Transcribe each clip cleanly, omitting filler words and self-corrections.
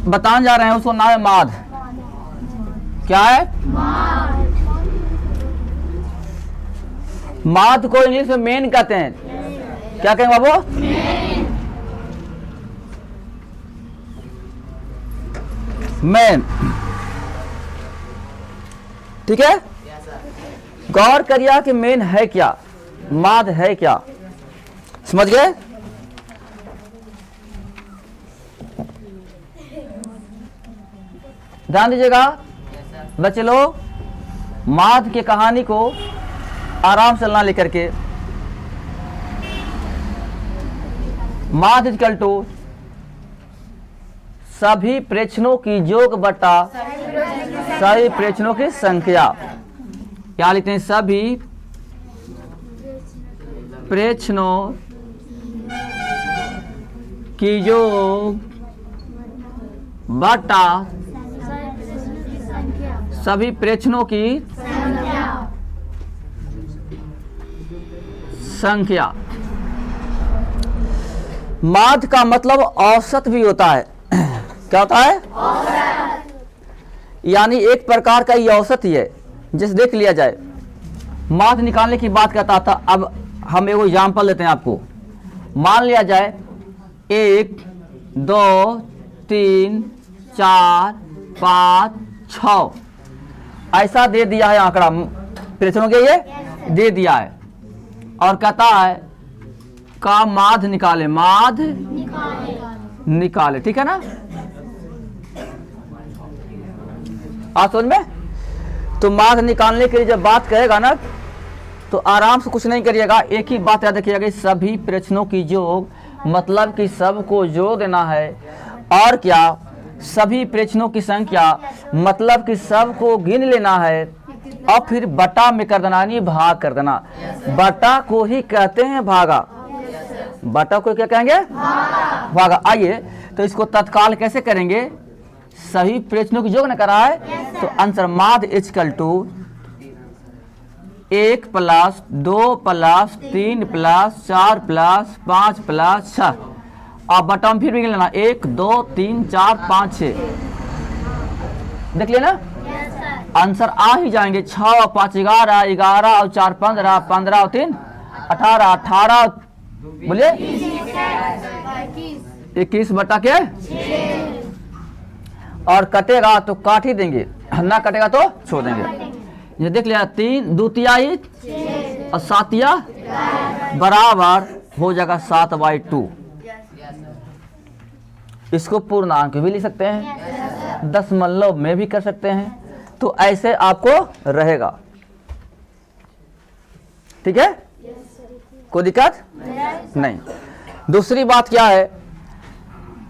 बताने जा रहे हैं उसको नाम है माध। क्या है? माध को इंग्लिश में मेन कहते हैं। क्या कहेंगे बाबू? मेन। ठीक है, गौर करिए कि मेन है क्या, माध है क्या, समझ गए? ध्यान दीजिएगा बच्चे लोग, माध की कहानी को आराम से ना लेकर के। माध इक्वल टू सभी प्रेक्षणों की योग बटा सभी प्रेक्षणों की संख्या। क्या लिखते हैं? सभी प्रेक्षणों की योग बटा सभी प्रेक्षणों की संख्या। माध का मतलब औसत भी होता है। क्या होता है? औसत। यानी एक प्रकार का ये औसत ही है, जिसे देख लिया जाए। माध निकालने की बात करता था। अब हम एक एग्जाम्पल देते हैं आपको। मान लिया जाए 1 2 3 4 5 6 ऐसा दे दिया है आंकड़ा, प्रेक्षणों के ये दे दिया है, और कहता है का माध निकाले, माध निकाले। ठीक है ना? आप समझ में? तो माध निकालने के लिए जब बात करेगा ना, तो आराम से कुछ नहीं करिएगा, एक ही बात याद रखिएगा, सभी प्रेक्षणों की योग, मतलब कि सबको जोड़ देना है। और क्या? सभी प्रेक्षणों की संख्या, मतलब कि सबको गिन लेना है, और फिर बटा में कर देना, यानी भाग कर देना। बटा को ही कहते हैं भागा। बटा को क्या कहेंगे? भागा। आइए तो इसको तत्काल कैसे करेंगे? सभी प्रेक्षणों की योग न करा है, तो आंसर माध इक्वल टू 1 + 2 + 3 + 4 + 5 + 6, और बटा में फिर भी लेना 1 2 3 4 5 6। देख लिया ना? आंसर आ ही जाएंगे। 6 और 5 11, 11 और 4 15, 15 और 3 18, 18 बोलिए 21 बटा के, और कटेगा तो काट ही देंगे, ना कटेगा तो छोड़ देंगे। ये देख लिया, 3 2 तिहाई और 7 बराबर हो जाएगा 7/2। इसको पूर्णांक भी लिख सकते हैं, दशमलव में भी कर सकते हैं, तो ऐसे आपको रहेगा। ठीक है, कोई दिक्कत नहीं। दूसरी बात क्या है?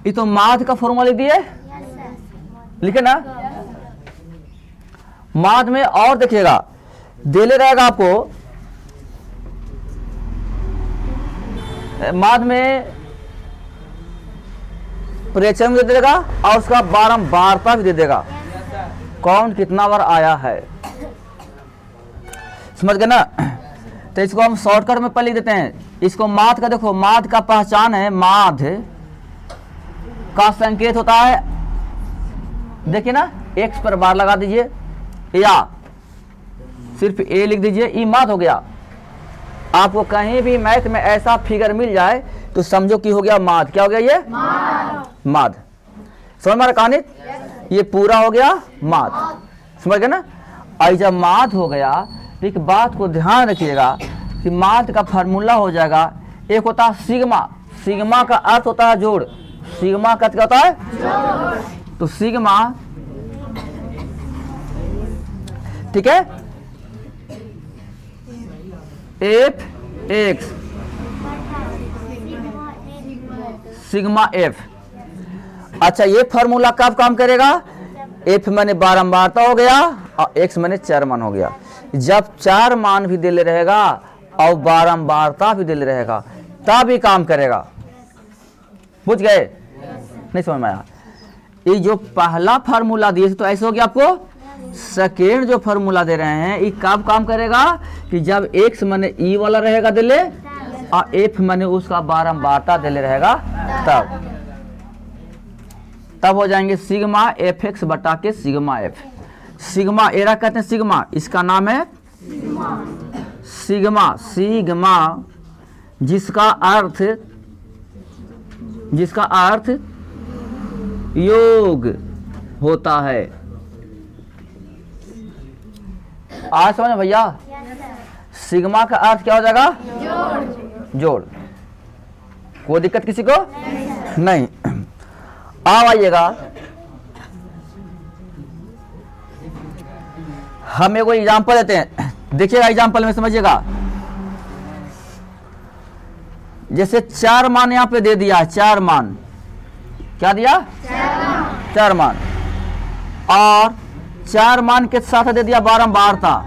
ये तो माध का फॉर्मूला लिख दिए, लिखे ना? माध में और देखिएगा, देले रहेगा आपको, माध में प्रेक्षण भी दे देगा और उसका बारंबारता भी दे देगा, कौन कितना बार आया है। समझ गए ना? तो इसको हम शॉर्टकट में पहले लिख देते हैं। इसको माध का देखो, माध का पहचान है, माध का संकेत होता है, देखिए ना, x पर बार लगा दीजिए, या सिर्फ a लिख दीजिए, ई माध हो गया। आपको कहीं भी मैथ में ऐसा फिगर मिल जाए तो समझो कि हो गया माध। क्या हो गया? ये माध। समझ में कहानी? ये पूरा हो गया माध। समझ गए ना? और जब माध हो गया तो एक बात को ध्यान रखिएगा कि माध का फार्मूला हो जाएगा, एक होता है सिग्मा। सिग्मा का अर्थ होता है जोड़। सिग्मा का अर्थ क्या होता है? तो सिग्मा, ठीक है, एफ एक्स सिग्मा एफ। अच्छा, ये फॉर्मूला कब काम करेगा? एफ मैंने बारंबारता हो गया और एक्स मैंने 4 मान हो गया। जब 4 मान भी दिले रहेगा और बारंबारता भी दिले रहेगा, तब भी काम करेगा। बुझ गए? नहीं समझ में आया? ये जो पहला फार्मूला दिए तो ऐसे हो गया आपको। सेकेंड जो फार्मूला दे रहे हैं, ये कब काम करेगा? कि जब एक्स मैंने ई वाला रहेगा दिले और एफ मैंने उसका बारंबारता दिले रहेगा, तब हो जाएंगे सिग्मा एफ एक्स बटा के सिग्मा एफ। सिग्मा एरा कहते हैं सिग्मा, इसका नाम है सिग्मा। सिग्मा जिसका अर्थ योग होता है। आज समझ भैया, सिग्मा का अर्थ क्या हो जाएगा? जोड़। कोई दिक्कत किसी को? नहीं। अब आइएगा, हम एक एग्जाम्पल देते हैं, देखिएगा एग्जाम्पल में समझिएगा। जैसे 4 मान यहां पे दे दिया है, 4 मान। क्या दिया? 4 मान। और 4 मान के साथ दे दिया बारंबारता।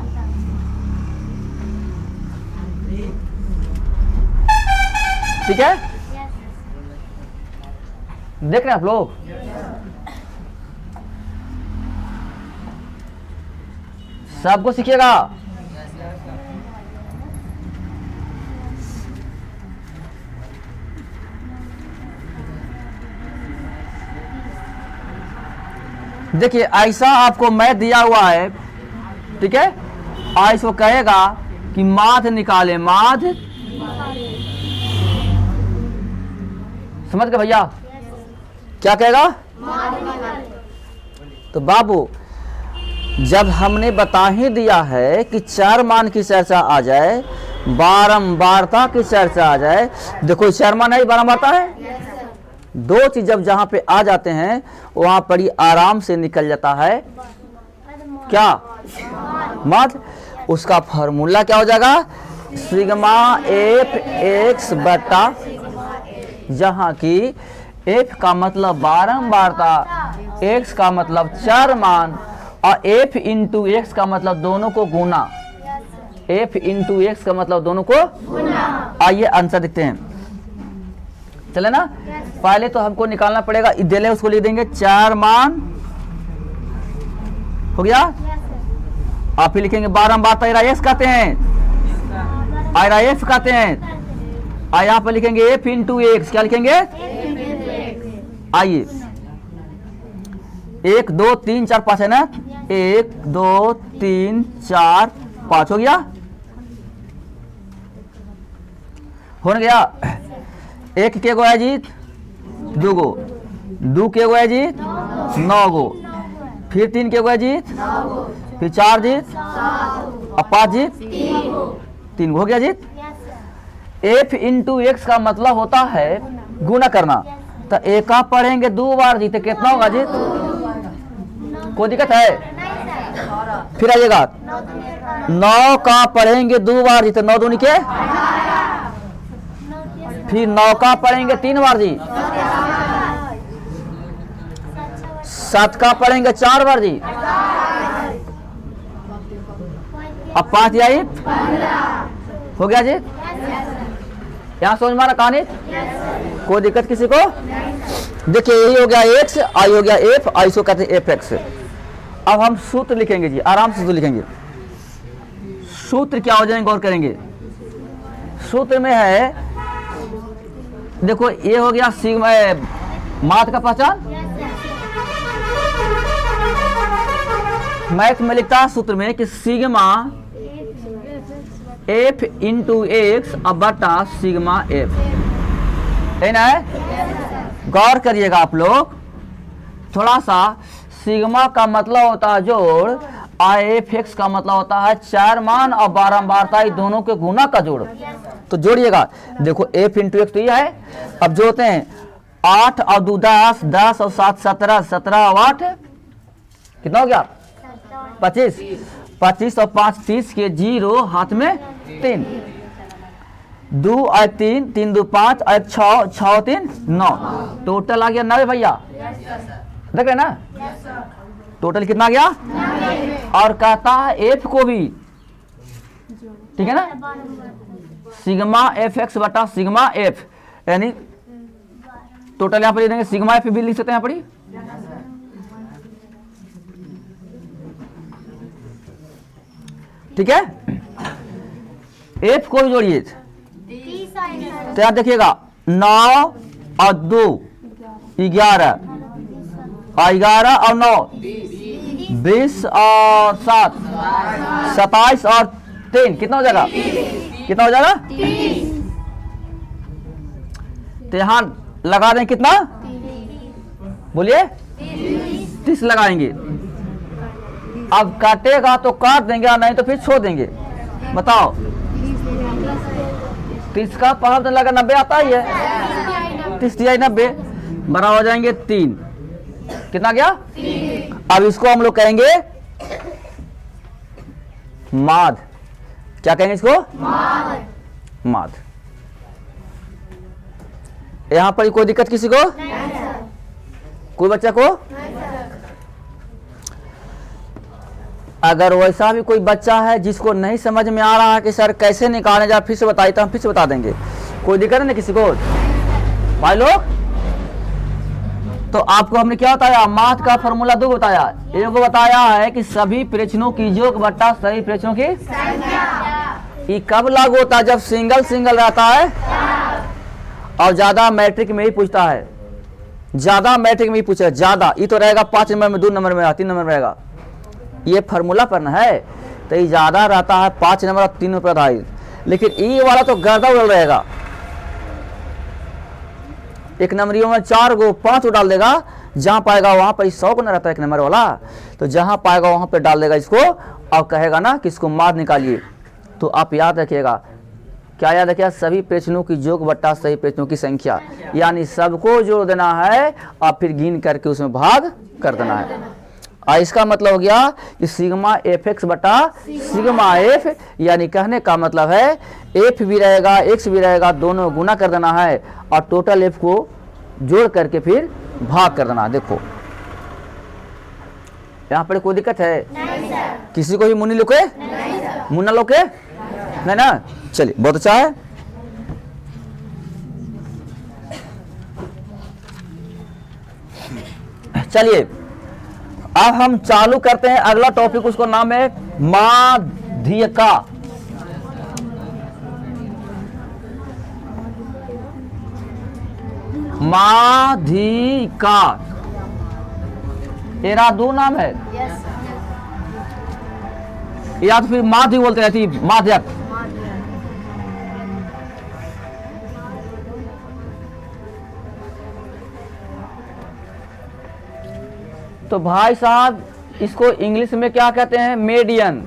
ठीक है, देख रहे हैं आप लोग? सबको सीखिएगा। देखिए ऐसा आपको मैथ दिया हुआ है, ठीक है। आज वो कहेगा कि माध निकाले, माध, समझ गए भैया? क्या कहेगा? तो बाबू जब हमने बता ही दिया है कि 4 मान की चर्चा आ जाए, बारंबारता की चर्चा आ जाए। देखो 4 मान है, बारंबारता है। 2 चीज जब जहां पे आ जाते हैं वहां पर ही आराम से निकल जाता है क्या? मत। उसका फॉर्मूला क्या हो जाएगा? सिग्मा एफ एक्स बटा, जहां की एफ का मतलब बारंबारता, एक्स का मतलब 4 मान, और एफ इंटू एक्स का मतलब दोनों को गुना। एफ इंटू एक्स का मतलब दोनों को गुना। आइए आंसर देखते हैं, चले ना? पहले तो हमको निकालना पड़ेगा, इधर उसको लिख देंगे 4 मान, हो गया। आप ही लिखेंगे बारंबारता एरा एक्स कहते हैं, एरा एफ कहते हैं। यहाँ पर लिखेंगे एफ इंटू एक्स, क्या लिखेंगे? आइए 1 2 3 4 5 है ना? 1 2 3 4 5 हो गया, हो गया। 1 के गो है जी 2 गो, 2 के गो है जी 9 गो, फिर 3 के गो है जी, फिर 4 जी, अब 5 जी, 3 गो हो गया जी। एफ इंटू एक्स का मतलब होता है गुना करना। तो एक का पढ़ेंगे 2 बार जी, तो कितना होगा जी? कोई दिक्कत है? फिर आइएगा 9 का पढ़ेंगे 2 बार जी, तो 9 दूनी के, फिर 9 का पढ़ेंगे 3 बार जी, 7 का पढ़ेंगे 4 बार जी, अब 5 आई हो गया जी। यहाँ समझ में आ रहा कहानी? कोई दिक्कत किसी को? देखिए यही हो गया एक्स, आई हो गया एफ, आई सो कहते हैं एफ एक्स। अब हम सूत्र लिखेंगे जी, आराम से सूत्र लिखेंगे। सूत्र क्या हो जाएंगे गौर करेंगे। सूत्र में है, देखो ये हो गया सिग्मा, माध्य का पहचान। मैथ में लिखता है सूत्र में कि सिग्मा एफ इंटू एक्स अब बटा सिग्मा एफ, है ना? गौर करिएगा आप लोग थोड़ा सा। सिग्मा का मतलब होता है जोड़, और एफ एक्स का मतलब होता है 4 मान और बारंबारता, दोनों के गुना का जोड़। तो जोड़िएगा, देखो एफ इंटू एक्स तो ये है। अब जोड़ते हैं 8 और 2 10, 10 और 7 17, 17 और 8 कितना हो गया? 25, 25 और 5 30 के 0, हाथ में 3, 2 और 3, 3 2 5 और 6, 6 3 9, टोटल आ गया 9 भैया। देख रहे ना? टोटल कितना आ गया? और कहता है एफ को भी, ठीक है ना? सिग्मा एफ एक्स बटा सिग्मा एफ, यानी टोटल यहाँ पर लिख देंगे सिग्मा एफ भी लिख सकते हैं यहाँ पर। ठीक है, एफ को भी जोड़िए। तो यार देखिएगा 9 और 2 11, और 11 और 9 20 और 7 27 और 3 कितना हो जाएगा? कितना हो जाएगा? तो यहाँ लगा दें कितना? बोलिए 30 लगाएंगे। अब काटेगा तो काट देंगे, नहीं तो फिर छोड़ देंगे। बताओ 30 का 5 लगा 90 आता ही है। 30 दिया 90 बराबर हो जाएंगे 3। कितना गया? 3। अब इसको हम लोग कहेंगे माध। क्या कहेंगे इसको? माध। यहां पर कोई दिक्कत किसी को? कोई बच्चा को? अगर वैसा भी कोई बच्चा है जिसको नहीं समझ में आ रहा है कि सर कैसे निकालने जा, फिर से बताइए तो हम फिर से बता देंगे। कोई दिक्कत नहीं किसी को भाई लोग? तो आपको हमने क्या बताया? माध का फॉर्मूला 2 बताया। एक बताया है कि सभी प्रेक्षणों की योग बट्टा सभी प्रेक्षणों की संख्या। ये कब लागू होता है? जब सिंगल सिंगल रहता है और ज्यादा मैट्रिक में ही पूछता है। ज्यादा मैट्रिक में ही पूछा, ज्यादा ये तो रहेगा 5 नंबर में, 2 नंबर में, 3 नंबर में रहेगा। ये फार्मूला पढ़ना है तो ये ज्यादा रहता है 5 नंबर और 3 नंबर आधारित। लेकिन ये वाला तो गर्दा उड़ल रहेगा। 1 नंबरियों में 4 गो 5 गो डाल देगा। जहां पाएगा वहां पर 100 को न रहता है 1 नंबर वाला, तो जहां पाएगा वहां पे डाल देगा इसको और कहेगा ना कि इसको माध निकालिए। तो आप याद रखिएगा, क्या याद रखिएगा? सभी प्रेक्षणों की योग बट्टा सही प्रेक्षणों की संख्या, यानी सबको जोड़ देना है और फिर गिन करके उसमें भाग कर देना है। और इसका मतलब हो गया कि सिग्मा एफ एक्स बटा सिग्मा एफ, यानी कहने का मतलब है एफ भी रहेगा एक्स भी रहेगा, दोनों गुना कर देना है और टोटल एफ को जोड़ करके फिर भाग कर देना। देखो यहाँ पर कोई दिक्कत है? नहीं सर। किसी को भी मुन्नी लोके? नहीं सर। मुन्ना लोके? नहीं ना? चलिए बहुत अच्छा है। चलिए अब हम चालू करते हैं अगला टॉपिक। उसका नाम है माध्यिका। माध्यिका तेरा 2 नाम है या तो फिर माध्य बोलते रहती माध्यक। तो भाई साहब इसको इंग्लिश में क्या कहते हैं? मेडियन।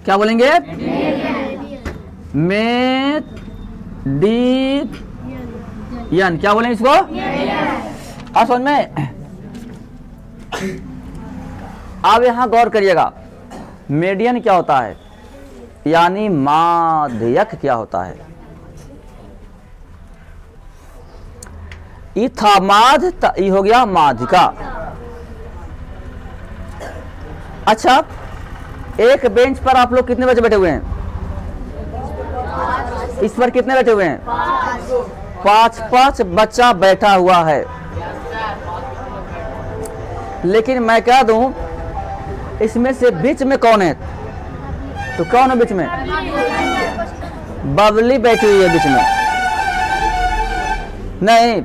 क्या बोलेंगे? मेडियन। क्या बोलेंगे इसको? आप समझ में? अब यहां गौर करिएगा, मेडियन क्या होता है, यानी माध्यक क्या होता है। ई था माध, ई हो गया माध्यिका। अच्छा, एक बेंच पर आप लोग कितने बच्चे बैठे हुए हैं? इस पर कितने बैठे हुए हैं? 5 बच्चा बैठा हुआ है। लेकिन मैं कह दूं, इसमें से बीच में कौन है? तो कौन है बीच में? बबली बैठी हुई है बीच में। नहीं,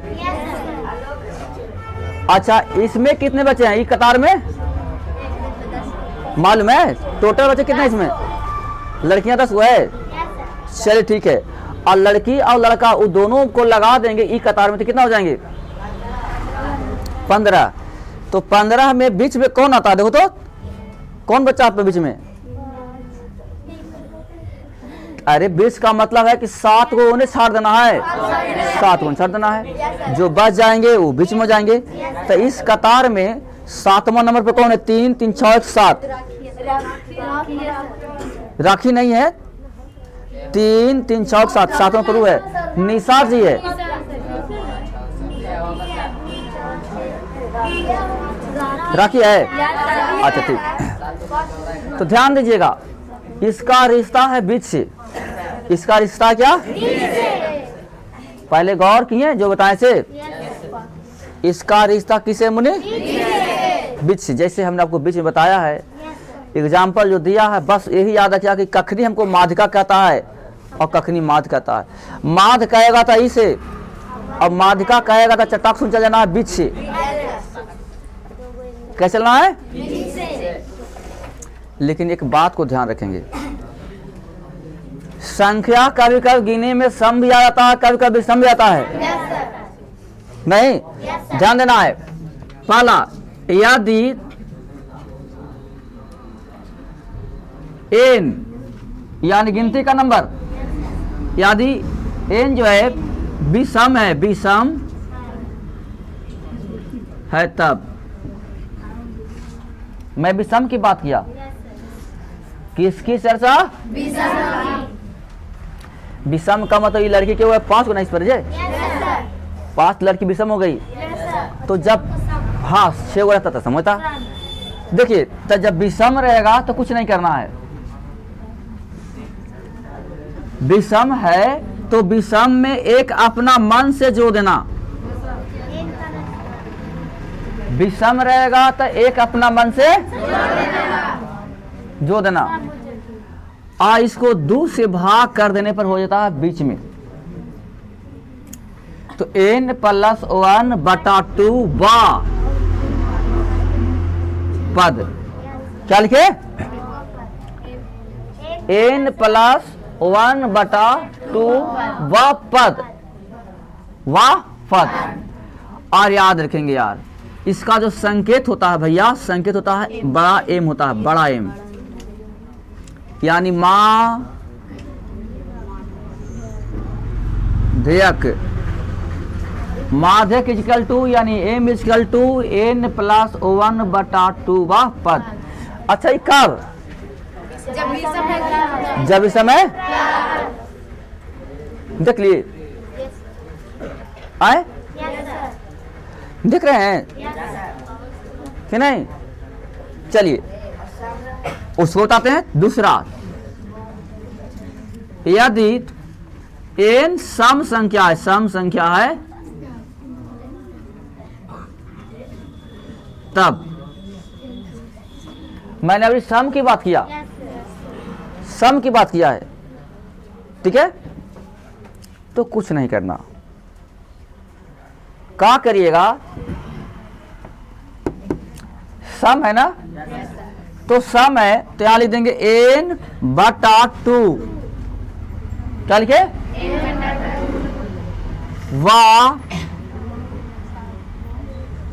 अच्छा इसमें कितने बच्चे हैं? ये कतार में मालूम है? टोटल बच्चे कितने इसमें? लड़कियां 10 हुआ है। चलिए ठीक है। और लड़की और लड़का वो दोनों को लगा देंगे ई कतार में तो कितना हो जाएंगे? 15। तो 15 में बीच में कौन आता है? देखो तो कौन बच्चा आप बीच में? अरे बीच का मतलब है कि 7 को उन्हें छाड़ देना है, 7 को छाड़ देना है, जो बच जाएंगे वो बीच में हो जाएंगे। तो इस कतार में 7वां नंबर पे कौन है? 3 3 6 1 7। राखी नहीं है। 3 3 6 7, 7वां पर है निशा जी है। राखी है? अच्छा ठीक। तो ध्यान दीजिएगा, इसका रिश्ता है बीच से। इसका रिश्ता क्या? पहले गौर किए जो बताए से। इसका रिश्ता किसे मुनि? बीच से। जैसे हमने आपको बीच में बताया है, एग्जाम्पल जो दिया है, बस यही याद रखिए कि कखनी हमको माध्यिका कहता है और कखनी माध कहता है। माध कहेगा था इसे अब माध्यिका कहेगा तो चटाक सुन चल जाना है बीच से। क्या चलना है? लेकिन एक बात को ध्यान रखेंगे, संख्या कभी कभी गिनने में सम भी आ जाता है, कभी कभी विषम भी आता है। नहीं, ध्यान देना है। पहला, यदि n यानी गिनती का नंबर, यदि n जो है विषम है, विषम है, तब मैं विषम की बात किया। किसकी चर्चा? विषम का मतलब ये लड़की के हुए 5 गुना इस पर जे 5 लड़की विषम हो गई। तो जब हाँ 6 गुना था समझता। देखिए, तो जब विषम रहेगा तो कुछ नहीं करना है। विषम है तो विषम में एक अपना मन से जोड़ देना। विषम रहेगा तो एक अपना मन से जोड़ देना। इसको 2 से भाग कर देने पर हो जाता है बीच में। तो n + 1/2 वा पद। क्या लिखे? n + 1/2 वा पद, वा पद। और याद रखेंगे यार, इसका जो संकेत होता है भैया, संकेत होता है बड़ा एम होता है, बड़ा एम। यानी माध्यक, माध्यक इक्वल टू यानी m इक्वल टू n + 1/2 वा पद। अच्छा, ये कब? जब इस समय देख लिए आए, देख रहे हैं कि नहीं? चलिए उसको बताते हैं। दूसरा, यदि n सम संख्या है, सम संख्या है, तब मैंने अभी सम की बात किया, सम की बात किया है, ठीक है? तो कुछ नहीं करना। क्या करिएगा? सम है ना, तो सम है तो यहां लिख देंगे n/2। क्या लिखे? वा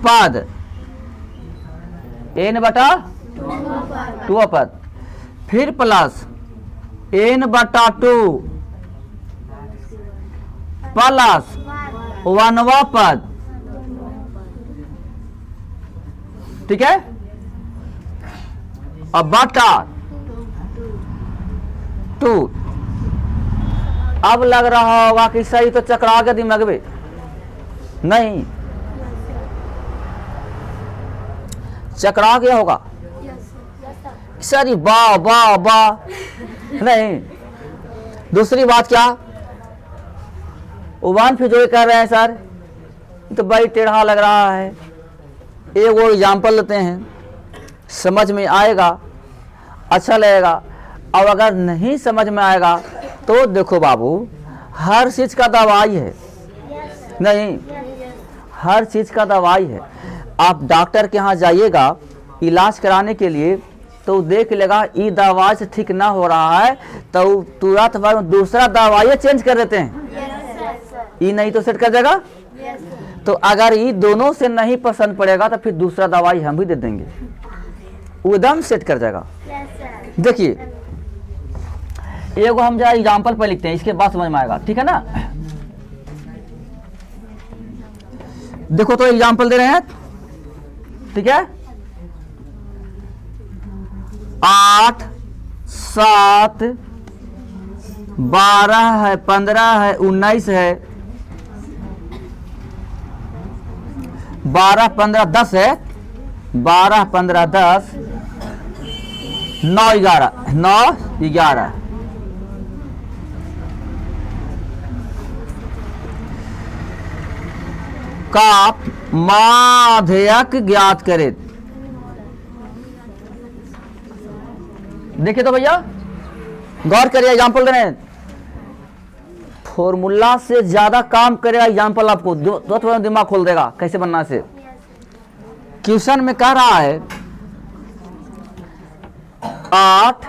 पद, n/2 पद, फिर प्लस n/2 प्लस 1वां पद, ठीक है? अब बटा 2। अब लग रहा होगा कि सही तो चकरा के दिमाग में नहीं, चकरा गया होगा सर, वाह वाह वाह नहीं। दूसरी बात क्या? उबान फिर जो कर रहे हैं सर, तो भाई टेढ़ा लग रहा है। एक वो एग्जाम्पल लेते हैं, समझ में आएगा, अच्छा लगेगा। अब अगर नहीं समझ में आएगा तो देखो बाबू, हर चीज का दवाई है, नहीं हर चीज का दवाई है। आप डॉक्टर के यहाँ जाइएगा इलाज कराने के लिए, तो देख लेगा ये दवाई से ठीक ना हो रहा है तो तुरंत दूसरा दवाई चेंज कर देते हैं। ये नहीं तो सेट कर देगा। तो अगर ये दोनों से नहीं पसंद पड़ेगा तो फिर दूसरा दवाई हम भी दे देंगे, वो एकदम सेट कर जाएगा। देखिए, एगो हम जरा एग्जाम्पल पर लिखते हैं, इसके बाद समझ में आएगा, ठीक है ना? देखो तो एग्जाम्पल दे रहे हैं, ठीक है? 8, 7, 12 है, 15 है, 19 है, 12, 15, 10 है, 12, 15, 10, 9, 11 का माध्यक ज्ञात करे। देखिए तो भैया गौर करिए, एग्जाम्पल दे रहे हैं। फॉर्मूला से ज्यादा काम करेगा एग्जाम्पल आपको दिमाग खोल देगा कैसे बनना से। क्वेश्चन में कह रहा है 8,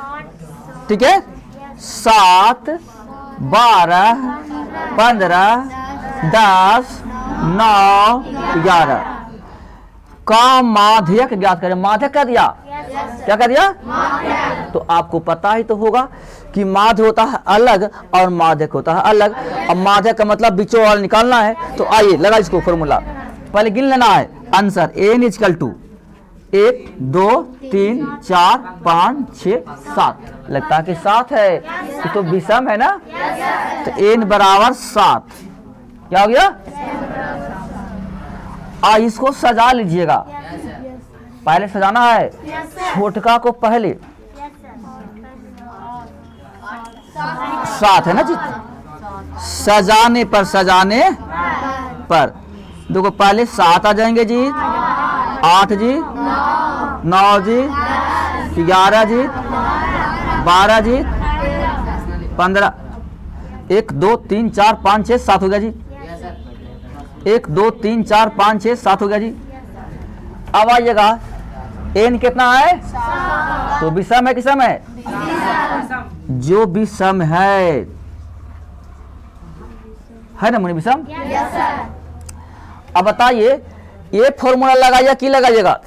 ठीक है, 7, 12, 15, 10, 9, 11 का माध्यक ज्ञात करें। माध्यक क्या दिया? क्या कर दिया? तो आपको पता ही तो होगा कि माध्य होता है अलग और माध्यक होता है अलग। अब माध्यक का मतलब बीचों वाला निकालना है। तो आइए लगा इसको फॉर्मूला, पहले गिन लेना है आंसर। n इक्वल टू 1 2 3 4 5 6 7, लगता है कि 7 है, तो विषम है ना। तो n बराबर 7, क्या हो गया? इसको सजा लीजिएगा, पहले सजाना है छोटका को पहले। 7 है ना जी, सजाने पर देखो पहले 7 आ जाएंगे जी, 8 जी, 9 जी, 11 जी, 12 जी, 15, 1 2 3 4 5 6 7 हो गया जी। 1 2 3 4 5 6 7 हो गया जी। अब आइएगा n कितना है? तो विषम है, किसम है? जो विषम है ना मुनि, विषम। अब बताइए ये फॉर्मूला लगाइए कि लगाइएगा?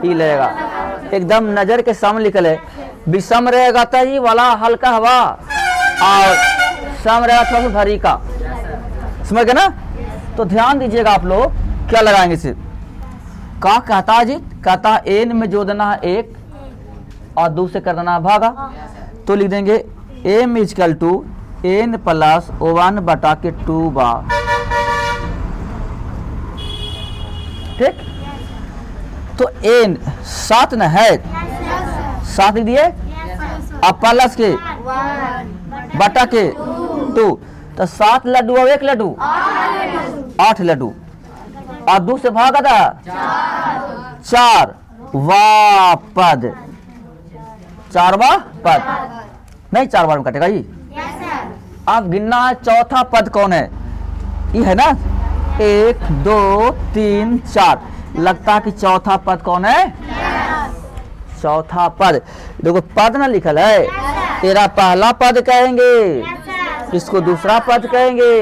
ई लगेगा, एकदम नजर के सामने लिखल है। विषम रहेगा तो ई वाला हल्का हवा और सम रहेगा थोड़ा सा भारी का, समझ गए ना। तो ध्यान दीजिएगा आप लोग क्या लगाएंगे इसे। का कहता है जी, कहता n में जो देना है 1 और 2 से कर देना है भागा। तो लिख देंगे m equal to n plus 1 बटा के 2 बार, ठीक। तो n 7 न है, 7 लिख दिए, अब प्लस के बटा के 2, तो 7 लड्डू और 1 लड्डू 8 लड्डू, और 2 से भागा था 4 पद, 4वां पद नहीं, 4 बार में कटेगा जी। अब गिनना है चौथा पद कौन है, ये है ना। 1 2 3 4, लगता है कि चौथा पद कौन है? चौथा पद देखो पद ना लिखल है, तेरा पहला पद कहेंगे, इसको दूसरा पद कहेंगे,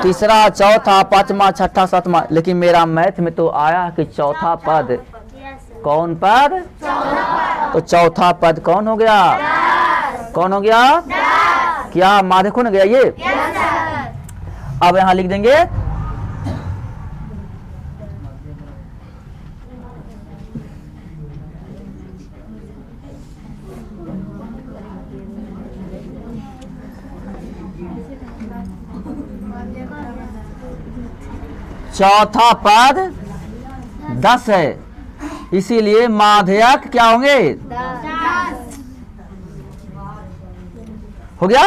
तीसरा, चौथा, पांचवा, छठा, सातवां। लेकिन मेरा मैथ में तो आया कि चौथा पद, कौन पद? तो चौथा पद कौन हो गया? कौन हो गया? क्या माँ देखो ना गया ये। अब यहां लिख देंगे चौथा पद 10 है, इसीलिए माध्यक क्या होंगे? 10 हो गया।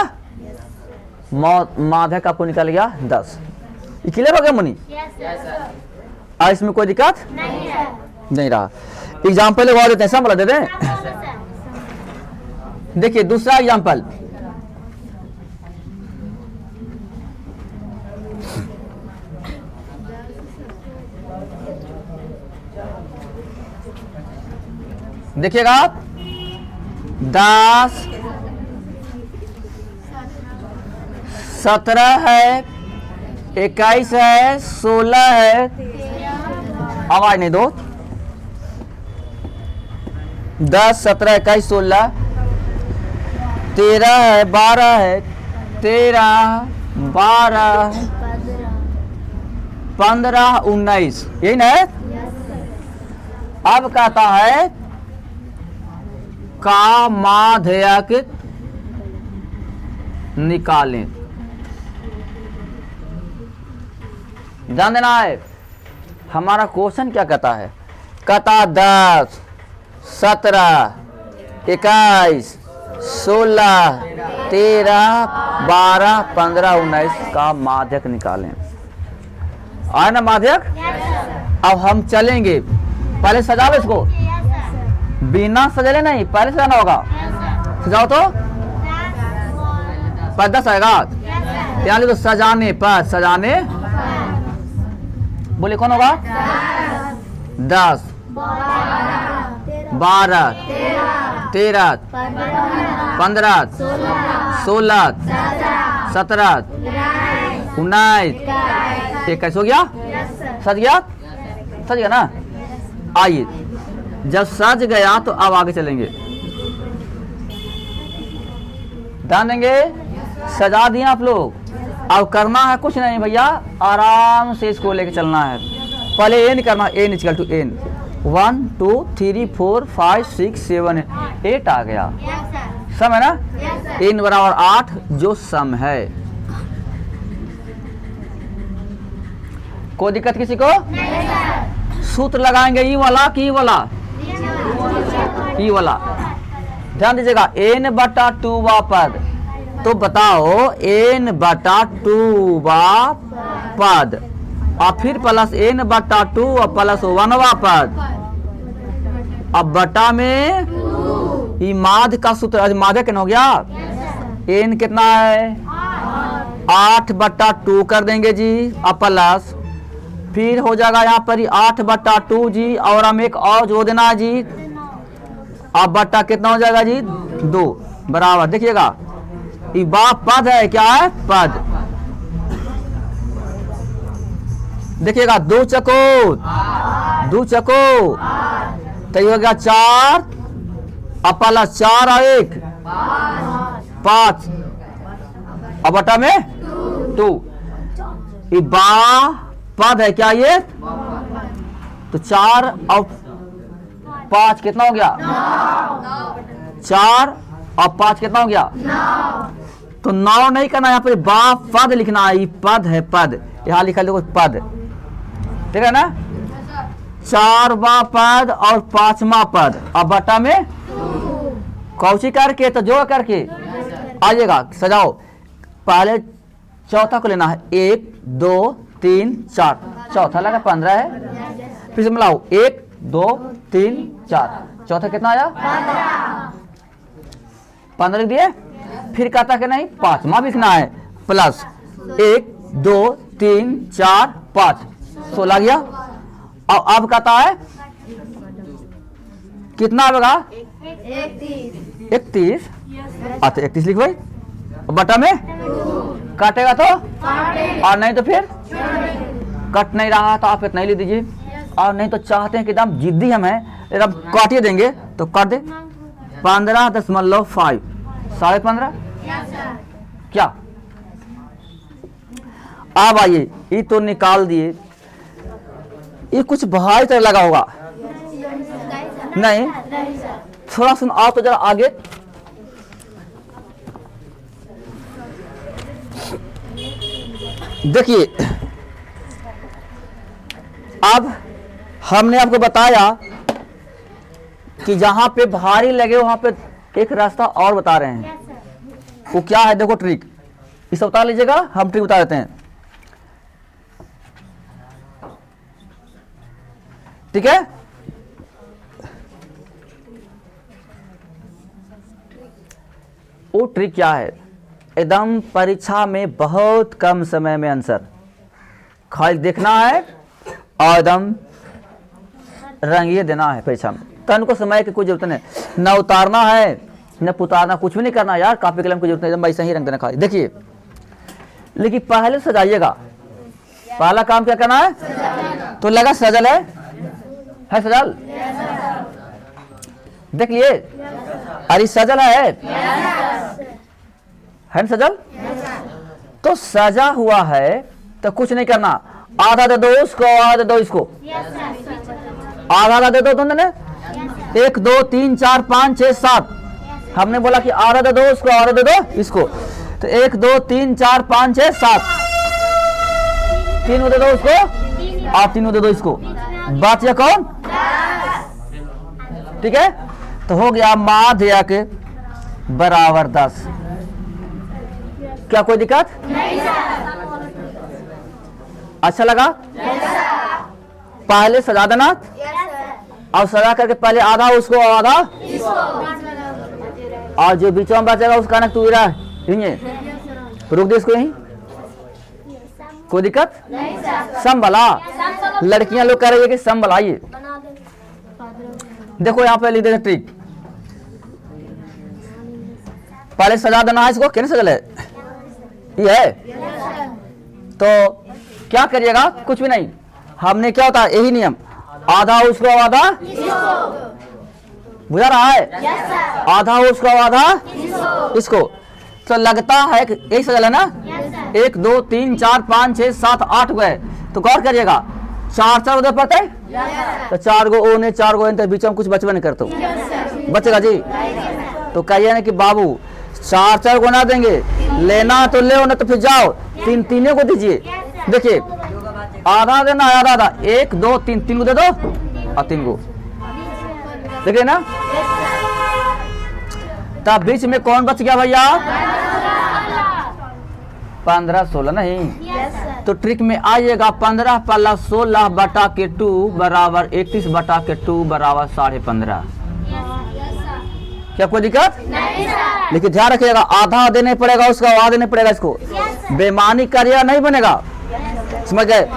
माध्यक आपको निकल गया 10। ये क्लियर हो गया मुनि? और इसमें कोई दिक्कत नहीं रहा। एग्जाम्पल और देते हैं, सब देते हैं। देखिए दूसरा एग्जाम्पल, देखिएगा आप, 10 17 है, 21 है, 16 है, आवाज नहीं दो, 10 17 21 16, 13 है, 12 है, 13 12 15 19, यही ना है। अब कहता है का माध्यक निकालें। ध्यान देना है, हमारा क्वेश्चन क्या कहता है? कहता 10 17 21 16 13 12 15 19 का माध्यक निकालें। आया ना माध्यक? अब हम चलेंगे, पहले सजा लो इसको, बिना सजले नहीं, पहले सजाना होगा। सजाओ तो 10 आएगा, यहाँ लिखो सजाने पर, सजाने बोले कौन होगा? 10 12 13 15 16 17 19 21 हो गया? सज गया? सज गया ना? आइए जब सज गया तो अब आगे चलेंगे। ध्यान देंगे, सजा दिए आप लोग। अब करना है कुछ नहीं भैया, आराम से इसको लेके चलना है। पहले एन करना, एन इक्वल टू एन 1 2 3 4 5 6 7 8 आ गया। सम है ना? एन बराबर 8 जो सम है। कोई दिक्कत किसी को? सूत्र लगाएंगे ई वाला कि ई वाला? ई वाला। ध्यान दीजिएगा, एन बटा 2 वा पद, तो बताओ एन बटा 2 वा पद और फिर प्लस एन बटा 2 और प्लस 1 वा पद। अब बटा में ई माध का सूत्र, माधे कितना हो गया? एन कितना है? 8 बटा 2 कर देंगे जी और प्लस फिर हो जाएगा यहाँ पर 8 बटा 2 जी, और हम एक और जोड़ देना है जी। अब बटा कितना हो जाएगा जी? 2 बराबर। देखिएगा ये बा पद है, क्या है? पद। देखिएगा 2 चको 2 चको तो ये हो गया 4 और प्लस 4 और 1 5 और बटा में 2। ये बा पद है, क्या ये? तो 4 और 5 कितना हो गया? 4 और 5 कितना हो गया? 9। तो 9 नहीं करना, यहाँ पे बा पद लिखना है। पद है, पद यहाँ लिखा देखो पद, ठीक है ना? 4 बा पद और 5वां पद और बटा में कौची करके, तो जोड़ करके आइएगा। सजाओ, पहले चौथा को लेना है 1 2 3 4, चौथा लगा 15 है। फिर से मिलाओ 1 2 3 4, चौथा कितना आया? 15 लिख दिए। फिर कहता कि नहीं 5वां भी लिखना है, प्लस 1 2 3 4 5, 16 गया। और अब कहता है कितना होगा? 31। अच्छा 31 लिख भाई, बटा में काटेगा तो और नहीं तो फिर कट नहीं रहा तो आप इतना ही ले दीजिए, और नहीं तो चाहते हैं कि एकदम जिद्दी हम हैं एकदम काटिए देंगे तो काट दे। 15.5 15.5 क्या? अब आइए, ये तो निकाल दिए, ये कुछ भाई तरह लगा होगा नहीं? थोड़ा सुन आओ तो जरा आगे। देखिए अब हमने आपको बताया कि जहां पे भारी लगे वहां पे एक रास्ता और बता रहे हैं। वो क्या है? देखो ट्रिक, इसे बता लीजिएगा, हम ट्रिक बता देते हैं, ठीक है? वो ट्रिक क्या है? एकदम परीक्षा में बहुत कम समय में आंसर खाली देखना है और एकदम रंगिए देना है परीक्षा में। तन को समय की कोई जरूरत नहीं, न उतारना है न पुतारना, कुछ भी नहीं करना यार, कॉपी कलम की जरूरत नहीं, एकदम ऐसा ही रंग देना खाली। देखिए लेकिन पहले सजाइएगा, पहला काम क्या करना है? तो लगा सजल है सजल, देख लिए अरे सजल है ना सजल? तो सजा हुआ है तो कुछ नहीं करना, आधा दे दो उसको, आधा दे दो इसको, आधा आधा दे दो तुमने 1 2 3 4 5 6 7, हमने बोला कि आधा दे दो उसको, आधा दे दो इसको, तो 1 2 3 4 5 6 7, 3 दे दो उसको और 3 दे दो इसको, बात या कौन? ठीक है, तो हो गया माध्य के बराबर 10। क्या कोई दिक्कत? अच्छा लगा? पहले सजा देना और सजा करके पहले आधा उसको आधा और जो बीच में बचेगा उसका ना तू रुक दे इसको यहीं, कोई दिक्कत? संभला। लड़कियां लोग कह रही है कि संभलाइए। देखो यहाँ पे लिख देते ट्रिक, पहले सजा देना है इसको। कितने सजल है? ये है। तो क्या करिएगा? कुछ भी नहीं, हमने क्या होता है यही नियम, आधा उसको आधा, बुझा रहा है? आधा उसको आधा इसको। तो लगता है कि एक सजल है ना, 1 2 3 4 5 6 7 8 गए। तो गौर करिएगा, 4 4 उधर पड़ते, तो 4 गो ओ ने 4 गो तो बीच में कुछ बचवा नहीं करते, बचेगा जी। तो कहिए ना कि बाबू 4 4 को ना देंगे, लेना तो ले, ना तो फिर जाओ 3 3 को दीजिए। देखिए आधा देना है, आधा आधा, 1 2 3 3 को दे दो और 3 को, देखिए ना। तब बीच में कौन बच गया भैया? 15 16 नहीं। तो ट्रिक में आइएगा, 15 पल्ला 16 बटा के 2 बराबर 31 बटा के 2 बराबर 15.5। क्या कोई दिक्कत? लेकिन ध्यान रखिएगा, आधा देने पड़ेगा उसका, आधा देने पड़ेगा इसको। बेमानी करिएगा नहीं बनेगा, समझ गए?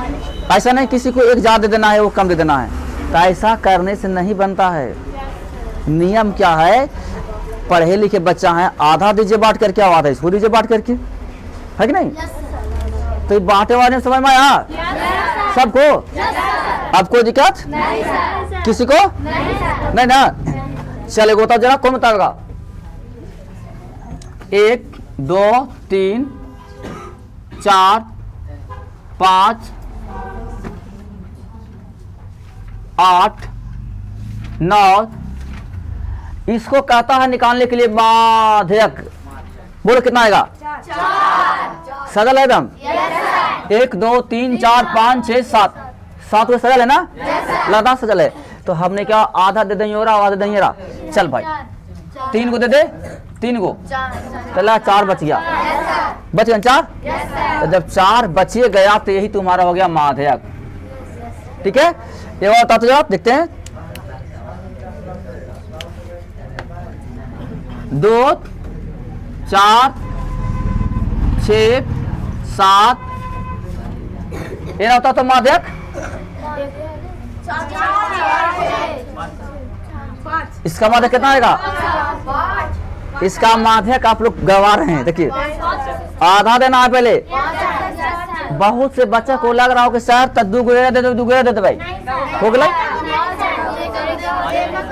ऐसा नहीं किसी को एक ज्यादा दे देना है वो कम दे देना है, तो ऐसा करने से नहीं बनता है। नियम क्या है? पढ़े लिखे बच्चा है, आधा दीजिए बांट करके, आधा इसको दीजिए बांट करके, है कि नहीं? तो ये बांटे वाले समझ में आया सबको? अब कोई दिक्कत किसी को नहीं ना? चलेगा तो जरा कौन बताएगा? 1 2 3 4 5 8 9, इसको कहता है निकालने के लिए माध्यक। बोलो कितना आएगा? 4। सजल है एकदम? 1 2 3 4 5 6 7, 7 को सजल है ना? लगा सजल है। तो हमने क्या आधा दे देंगे, आधा दे देंगे। चल भाई 3 को दे दे, 3 को, चला 4 बच गया, बच गया 4। तो जब 4 बचे गया तो यही तुम्हारा हो गया माध्यक। ठीक है, ये और बताते जाओ, देखते हैं। 2 4 6 7, ये ना होता तो माध्यक। इसका माध्यक कितना आएगा? इसका माध्यक आप लोग गवा रहे हैं। देखिए आधा देना है पहले। बहुत से बच्चा को लग रहा हो कि सर तक 2 गुणा दे दो, 2 गुणा दे दो भाई, हो गया।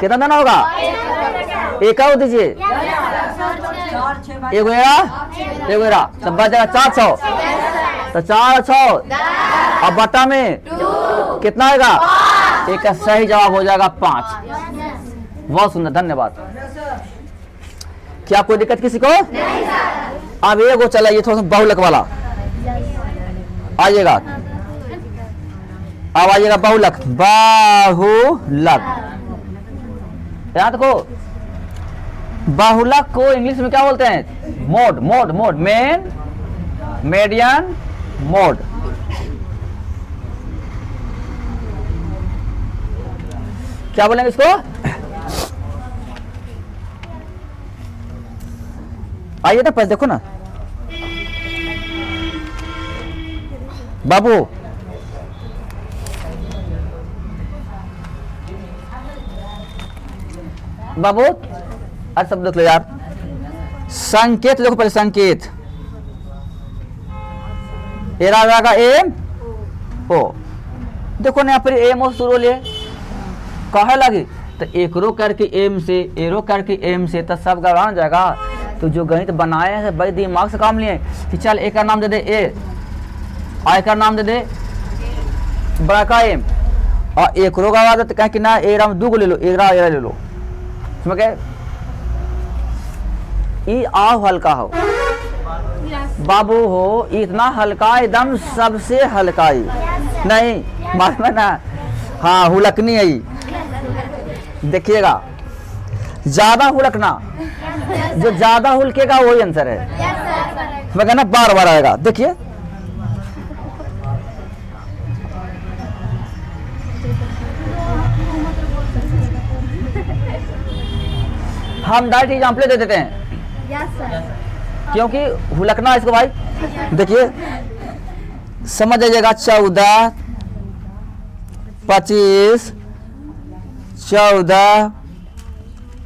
कितना देना होगा? 1 और दीजिए, 1 गुणा, तब बच जाएगा 400। तो 4 6, अब बटा में कितना आएगा? एक का सही जवाब हो जाएगा 5। बहुत सुंदर, धन्यवाद। क्या कोई दिक्कत किसी को? अब ये वो चला, ये थोड़ा सा बहुलक वाला आइएगा। अब आइएगा बहुलक, बाहुलक। याद को बाहुलक को इंग्लिश में क्या बोलते हैं? Mode, mode, mode, main, median, mode. क्या बोलेंगे इसको? आइए ना, पहले देखो ना बाबू, बाबू अरे सब देख लो यार। संकेत देखो पहले, संकेत एरा का एम ओ, देखो ना यहाँ पर एम ओ शुरू ले कहे लगी, तो एकरो करके एम से, एरो करके एम से, तो सब गड़बड़ा जाएगा। तो जो गणित बनाए हैं भाई दिमाग से काम लिए कि चल एक का नाम दे दे ए, आई का नाम दे दे बड़ा का एम, और एक रो का आवाज कहें कि ना ए राम 2 को ले लो, एरा एरा ले लो, समझ गए? ई आओ हल्का हो बाबू हो, इतना हल्का एकदम सबसे हल्का ही नहीं मालूम ना। हाँ हुलकनी है, देखिएगा ज्यादा हुलकना, जो ज्यादा हुलकेगा वही आंसर है। मैं कहना बार बार आएगा। देखिए हम डायरेक्ट एग्जाम्पल दे देते हैं, क्योंकि हुलकना इसको भाई। देखिए समझ जाइएगा। 14, 25, 14,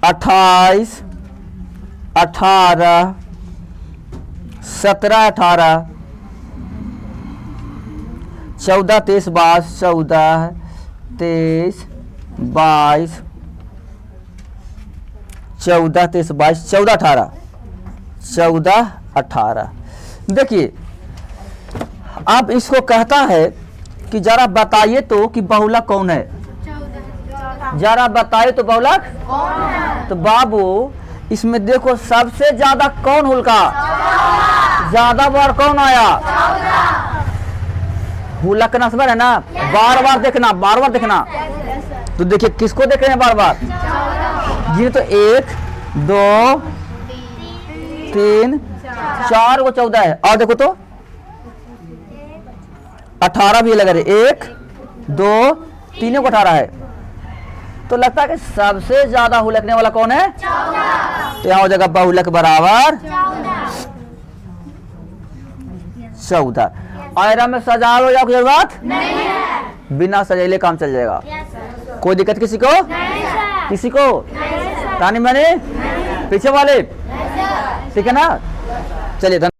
28, 18, 17, 18, 14, 23, 22, 14, 23, 22, 14, 23, 22, 14, 18, 14, 18। देखिए अब इसको कहता है कि जरा बताइए तो कि बहुलक कौन है, जरा बताइए तो बहुलक कौन है। तो बाबू इसमें देखो सबसे ज्यादा कौन हुलका, ज्यादा बार कौन आया, हुलक का नस्बर है ना। बार बार देखना, बार बार देखना। तो देखिए किसको देख रहे हैं बार बार, ये तो 1 2 3 4 को 14 है। और देखो तो 18 भी लगा रहे, 1 2 3 को 18 है। तो लगता है कि सबसे ज्यादा हुलकने वाला कौन है, 14। तो यहाँ हो जाएगा बहुलक बराबर 14। आयरा में सजा हो जाओ, जरूरत नहीं है, बिना सजेले काम चल जाएगा। कोई दिक्कत किसी को, किसी को तानी मैंने पीछे वाले, ठीक है ना। चलिए।